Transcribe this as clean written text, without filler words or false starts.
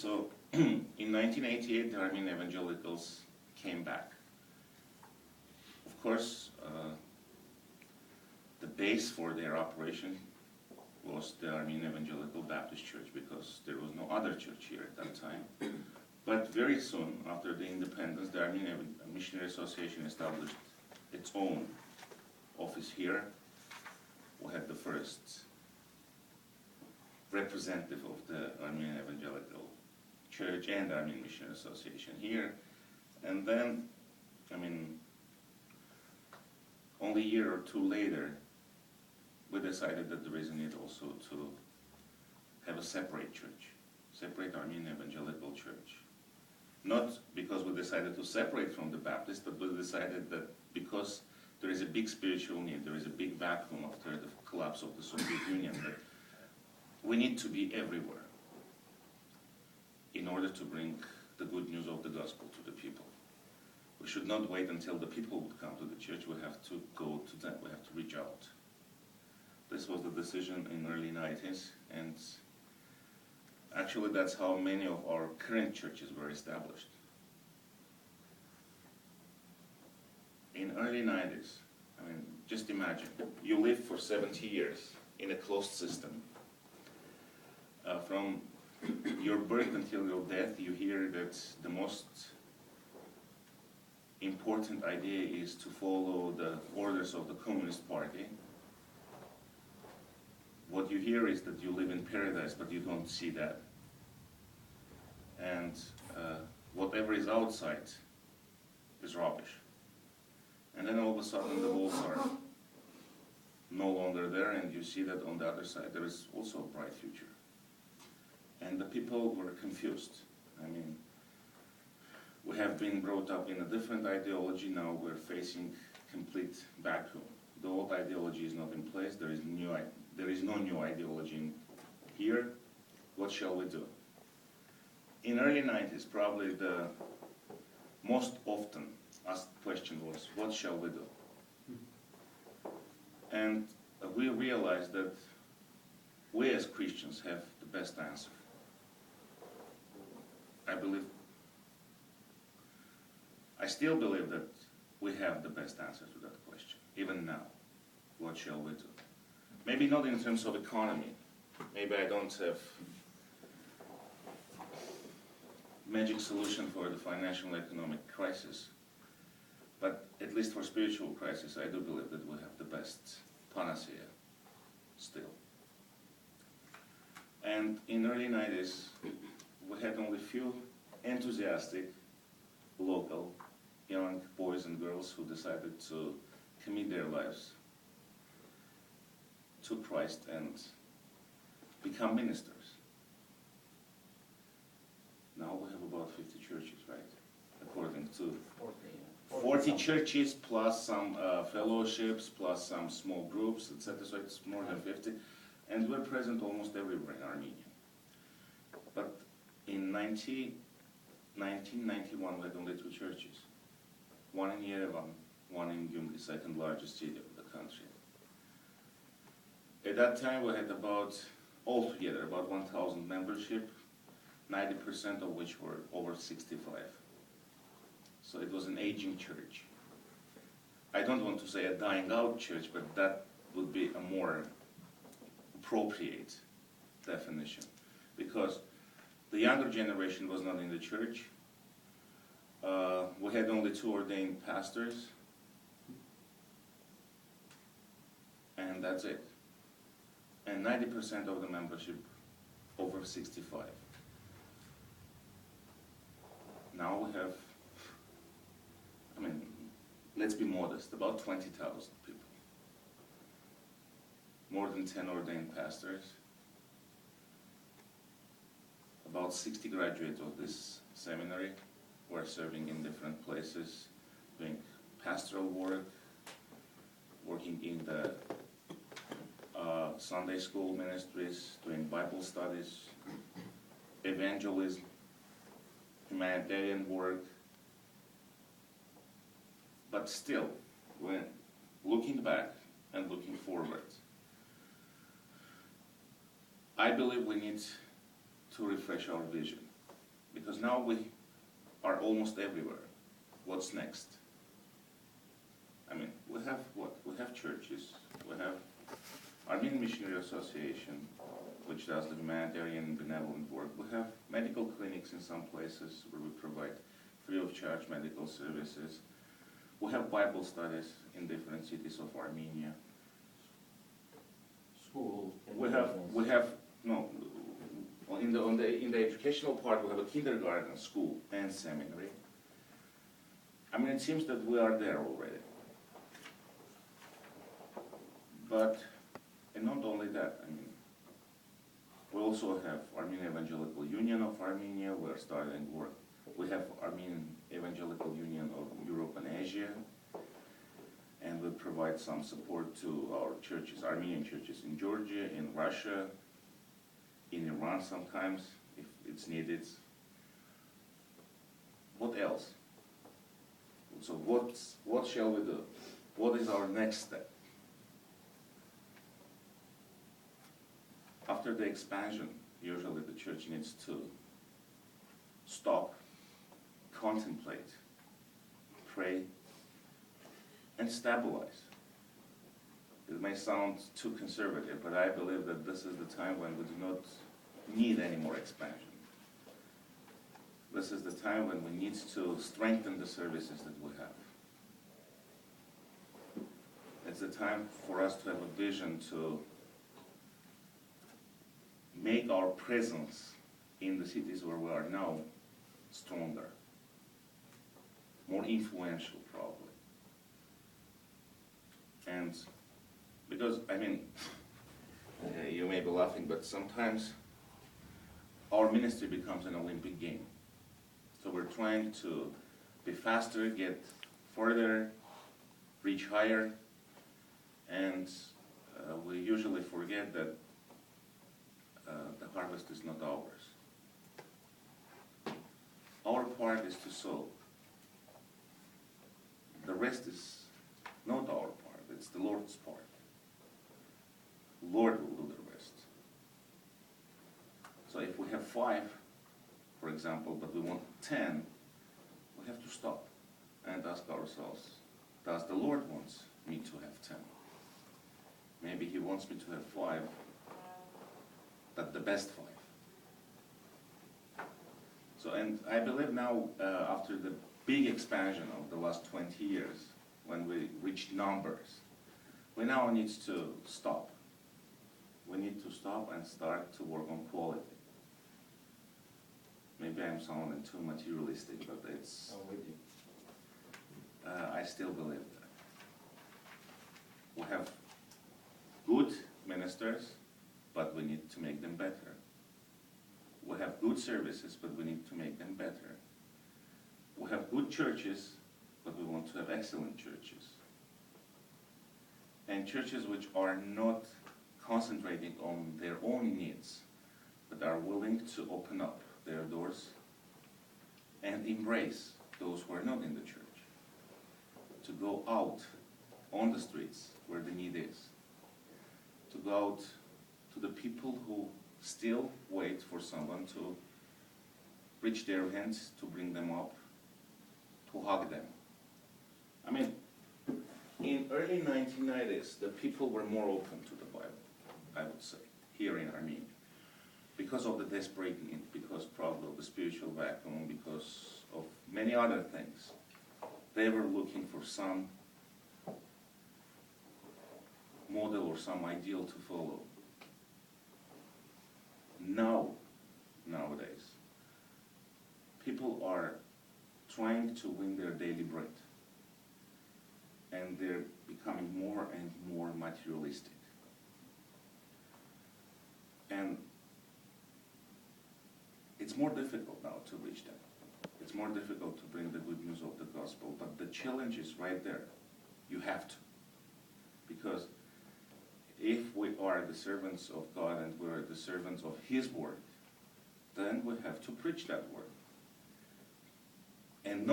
So in 1988, the Armenian evangelicals came back. Of course, the base for their operation was the Armenian Evangelical Baptist Church, because there was no other church here at that time. But very soon after the independence, the Armenian Missionary Association established its own office here. We had the first representative of the Armenian Evangelical Church and the Armenian Missionary Association here. And then, only a year or two later, we decided that there is a need also to have a separate church, separate Armenian Evangelical Church. Not because we decided to separate from the Baptists, but we decided that because there is a big spiritual need, there is a big vacuum after the collapse of the Soviet Union, that we need to be everywhere in order to bring the good news of the gospel to the people. We should not wait until the people would come to the church. We have to go to them. We have to reach out. This was the decision in early 90s, and actually that's how many of our current churches were established. In early 90s, just imagine, you live for 70 years in a closed system. From your birth until your death, you hear that the most important idea is to follow the orders of the Communist Party. What you hear is that you live in paradise, but you don't see that. And whatever is outside is rubbish. And then all of a sudden the walls are no longer there, and you see that on the other side there is also a bright future. And the people were confused. We have been brought up in a different ideology. Now we're facing complete vacuum. The old ideology is not in place. There is no new ideology in here. What shall we do? In early 90s, probably the most often asked question was, what shall we do? And we realized that we as Christians have the best answer. I still believe that we have the best answer to that question, even now. What shall we do? Maybe not in terms of economy. Maybe I don't have magic solution for the financial and economic crisis. But at least for spiritual crisis, I do believe that we have the best panacea still. And in early 90s, we had only few enthusiastic local young boys and girls who decided to commit their lives to Christ and become ministers. Now we have about 50 churches, right? According to 40 churches plus some fellowships plus some small groups, etc. So it's more than 50, and we're present almost everywhere in Armenia. But in 1991 we had only 2 churches. One in Yerevan, one in Gyumri, second largest city of the country. At that time we had altogether about 1,000 membership, 90% of which were over 65. So it was an aging church. I don't want to say a dying out church, but that would be a more appropriate definition, because the younger generation was not in the church. We had only 2 ordained pastors, and that's it. And 90% of the membership over 65. Now we have, let's be modest, about 20,000 people. More than 10 ordained pastors. About 60 graduates of this seminary who are serving in different places, doing pastoral work, working in the Sunday school ministries, doing Bible studies, evangelism, humanitarian work. But still, when looking back and looking forward, I believe we need to refresh our vision. Because now we are almost everywhere. What's next? I mean, we have what? We have churches, we have Armenian Missionary Association, which does the humanitarian and benevolent work. We have medical clinics in some places where we provide free of charge medical services. We have Bible studies in different cities of Armenia. School. We have no in the educational part we have a kindergarten, school, and seminary. I mean, it seems that we are there already. But and not only that, I mean, we also have Armenian Evangelical Union of Armenia. We are starting work. We have Armenian Evangelical Union of Europe and Asia, and we provide some support to our churches, Armenian churches in Georgia, in Russia, in Iran sometimes, if it's needed. What else? So what shall we do? What is our next step? After the expansion, usually the church needs to stop, contemplate, pray, and stabilize. It may sound too conservative, but I believe that this is the time when we do not need any more expansion. This is the time when we need to strengthen the services that we have. It's the time for us to have a vision to make our presence in the cities where we are now stronger, more influential probably. And because, I mean, you may be laughing, but sometimes our ministry becomes an Olympic game. So we're trying to be faster, get further, reach higher, and we usually forget that the harvest is not ours. Our part is to sow. The rest is not our part, it's the Lord's part. The Lord will do the rest. So if we have 5, for example, but we want 10, we have to stop and ask ourselves, does the Lord want me to have 10? Maybe He wants me to have 5, but the best 5. So, and I believe now, after the big expansion of the last 20 years, when we reached numbers, we now need to stop. We need to stop and start to work on quality. Maybe I'm sounding too materialistic, but it's... I'm with you. I still believe that. We have good ministers, but we need to make them better. We have good services, but we need to make them better. We have good churches, but we want to have excellent churches. And churches which are not concentrating on their own needs, but are willing to open up their doors and embrace those who are not in the church. To go out on the streets where the need is. To go out to the people who still wait for someone to reach their hands, to bring them up, to hug them. I mean, in early 1990s, the people were more open to the Bible, I would say, here in Armenia. Because of the desperate need, because probably of the spiritual vacuum, because of many other things. They were looking for some model or some ideal to follow. Nowadays, people are trying to win their daily bread. And they're becoming more and more materialistic. And it's more difficult now to reach them. It's more difficult to bring the good news of the gospel, but the challenge is right there. You have to. Because if we are the servants of God and we're the servants of His word, then we have to preach that word. And not